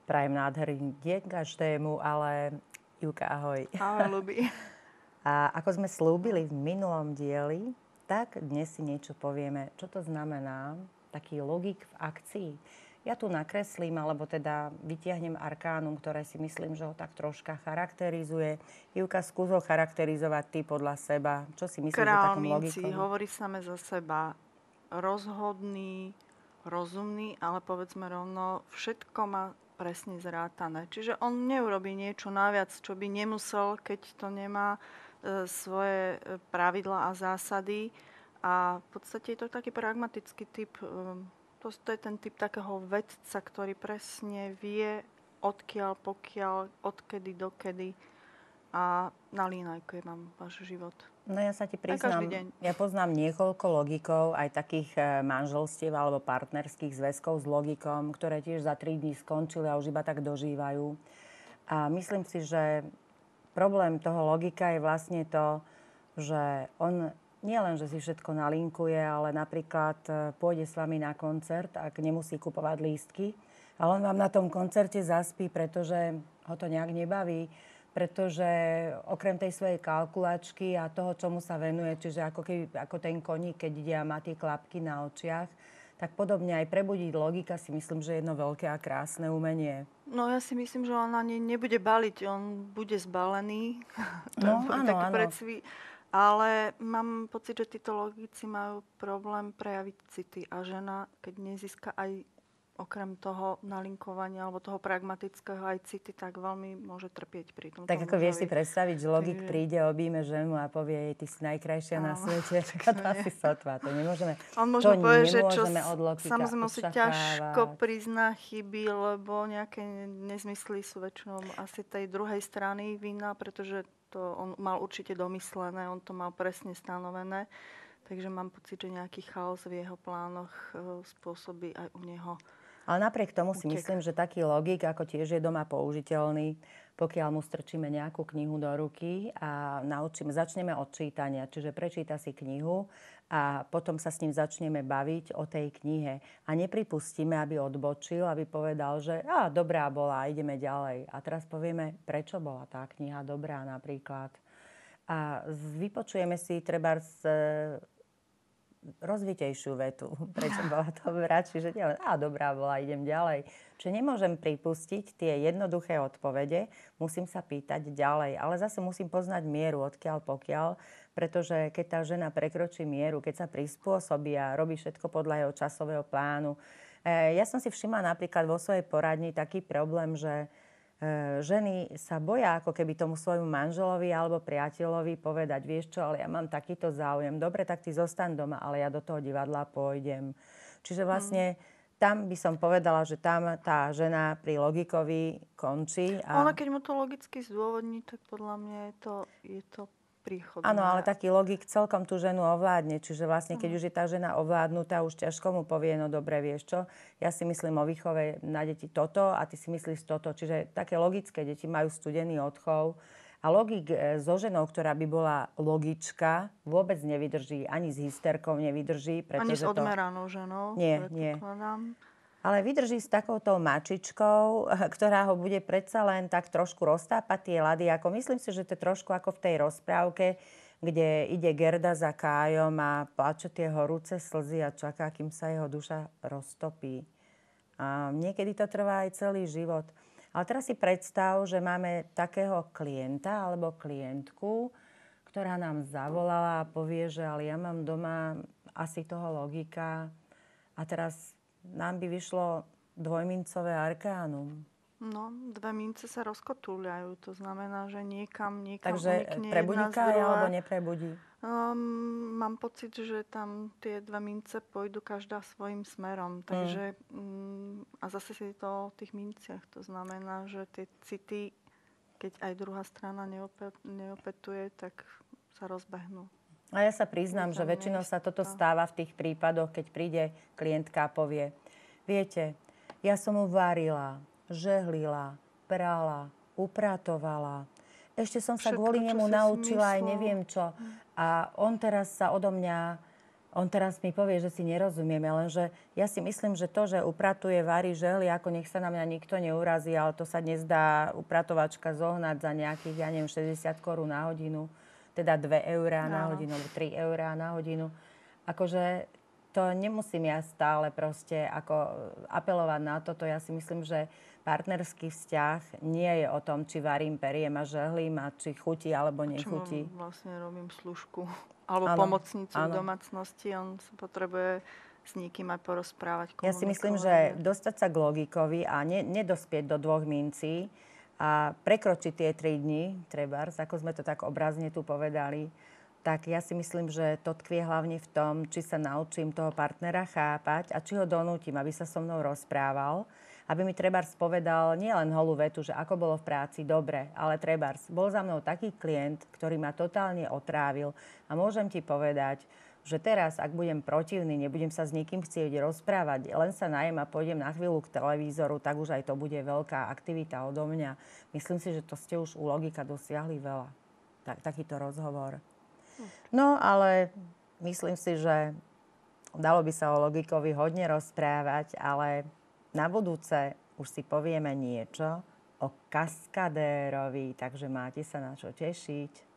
Prajem nádherný deň každému, ale Ivka, ahoj. Ahoj, Ľubi. A ako sme slúbili v minulom dieli, tak dnes si niečo povieme. Čo to znamená taký logik v akcii? Ja tu nakreslím, alebo teda vytiahnem arkánum, ktoré si myslím, že ho tak troška charakterizuje. Ivka, skús ho charakterizovať ty podľa seba. Čo si myslíš o Král takom minci logikom? hovorí same za seba. Rozhodný, rozumný, ale povedzme rovno, všetko má presne zrátané. Čiže on neurobí niečo naviac, čo by nemusel, keď to nemá svoje pravidlá a zásady. A v podstate je to taký pragmatický typ. To je ten typ takého vedca, ktorý presne vie, odkiaľ, pokiaľ, odkedy, dokedy. A nalínajkuje vám váš život. No ja sa ti Aj každý priznám, deň. ja poznám niekoľko logikov, aj takých manželstiev alebo partnerských zväzkov s logikom, ktoré tiež za 3 dní skončili a už iba tak dožívajú. A myslím si, že problém toho logika je vlastne to, že on nie len, že si všetko nalinkuje, ale napríklad pôjde s vami na koncert, ak nemusí kupovať lístky, ale on vám na tom koncerte zaspí, pretože ho to nejak nebaví, pretože okrem tej svojej kalkulačky a toho, čomu sa venuje, čiže ako ten koník, keď ide a má tie klapky na očiach, tak podobne aj prebudiť logika si myslím, že je jedno veľké a krásne umenie. No ja si myslím, že on ani nebude baliť, on bude zbalený. No áno, taký áno. Ale mám pocit, že títo logici majú problém prejaviť city a žena, keď nezíska aj okrem toho nalinkovania alebo toho pragmatického aj city, tak veľmi môže trpieť pri tom. Tak ako vieš si predstaviť, že logik príde, objíme ženu a povie jej, ty si najkrajšia na svete. To asi sotva, to nemôžeme. On možno povie, že od logika samozrejme si ťažko prizná chyby, lebo nejaké nezmysly sú väčšinou asi tej druhej strany vina, pretože to on mal určite domyslené, on to mal presne stanovené. Takže mám pocit, že nejaký chaos v jeho plánoch spôsobí aj u neho. Ale napriek tomu si myslím, že taký logik, ako tiež je doma použiteľný, pokiaľ mu strčíme nejakú knihu do ruky a začneme od čítania. Čiže prečíta si knihu a potom sa s ním začneme baviť o tej knihe. A nepripustíme, aby odbočil, aby povedal, že dobrá bola, ideme ďalej. A teraz povieme, prečo bola tá kniha dobrá napríklad. A vypočujeme si trebárs rozvitejšiu vetu, prečo bola dobrá, čiže nielen, dobrá bola, idem ďalej. Čiže nemôžem pripustiť tie jednoduché odpovede, musím sa pýtať ďalej, ale zase musím poznať mieru, odkiaľ pokiaľ, pretože keď tá žena prekročí mieru, keď sa prispôsobí a robí všetko podľa jeho časového plánu. Ja som si všimla napríklad vo svojej poradni taký problém, že ženy sa boja ako keby tomu svojmu manželovi alebo priateľovi povedať, vieš čo, ale ja mám takýto záujem. Dobre, tak ty zostaň doma, ale ja do toho divadla pôjdem. Čiže vlastne tam by som povedala, že tam tá žena pri logikovi končí. Ona keď mu to logicky zdôvodní, tak podľa mňa je to príchodné. Áno, ale taký logik celkom tú ženu ovládne. Čiže vlastne, keď už je tá žena ovládnutá, už ťažko mu povie, no dobre, vieš čo, ja si myslím o výchove na deti toto a ty si myslíš toto. Čiže také logické deti majú studený odchov. A logik so ženou, ktorá by bola logička, vôbec nevydrží. Ani s hysterkou nevydrží. Ani s odmeranou ženou. Nie. Ale vydrží s takouto mačičkou, ktorá ho bude predsa len tak trošku roztápať tie ľady. Myslím si, že to je trošku ako v tej rozprávke, kde ide Gerda za Kájom a plače tie horúce slzy a čaká, kým sa jeho duša roztopí. A niekedy to trvá aj celý život. Ale teraz si predstav, že máme takého klienta alebo klientku, ktorá nám zavolala a povie, že ale ja mám doma asi toho logika a teraz nám by vyšlo dvojmincové arkánum. No, 2 mince sa rozkotúľajú. To znamená, že niekam Takže unikne prebudí jedna z Kája, druhej. alebo neprebudí? Mám pocit, že tam tie 2 mince pôjdu každá svojím smerom. Takže, a zase si to o tých minciach. To znamená, že tie city, keď aj druhá strana neopetuje, tak sa rozbehnú. A ja sa priznám, že väčšinou sa toto stáva v tých prípadoch, keď príde klientka a povie, viete, ja som mu varila, žehlila, prala, upratovala. Ešte som sa kvôli nemu naučila aj neviem čo. A on teraz sa odo mňa On teraz mi povie, že si nerozumieme, lenže ja si myslím, že to, že upratuje, varí, žehli, ako nech sa na mňa nikto neurazí, ale to sa nezdá upratovačka zohnať za nejakých, ja neviem, 60 korún na hodinu, teda 2 eurá na Áno. hodinu, alebo 3 eurá na hodinu. Akože to nemusím ja stále proste ako apelovať na toto. Ja si myslím, že partnerský vzťah nie je o tom, či varím, periem a žehlím a či chutí alebo Či mu nechutí. vlastne robím služku alebo Áno, pomocnicu v áno. domácnosti. On sa potrebuje s niekým aj porozprávať, Ja si myslím, komunikovať. že dostať sa k logikovi a nedospieť do dvoch mincí a prekročiť tie 3 dni, trebárs, ako sme to tak obrazne tu povedali, tak ja si myslím, že to tkvie hlavne v tom, či sa naučím toho partnera chápať a či ho donútim, aby sa so mnou rozprával, aby mi trebárs povedal nielen holú vetu, že ako bolo v práci, dobre, ale trebárs, bol za mnou taký klient, ktorý ma totálne otrávil a môžem ti povedať, že teraz, ak budem protivný, nebudem sa s nikým chcieť rozprávať, len sa najem a pôjdem na chvíľu k televízoru, tak už aj to bude veľká aktivita odo mňa. Myslím si, že to ste už u logika dosiahli veľa. Takýto rozhovor. No, ale myslím si, že dalo by sa o logikovi hodne rozprávať, ale na budúce už si povieme niečo o kaskadérovi, takže máte sa na čo tešiť.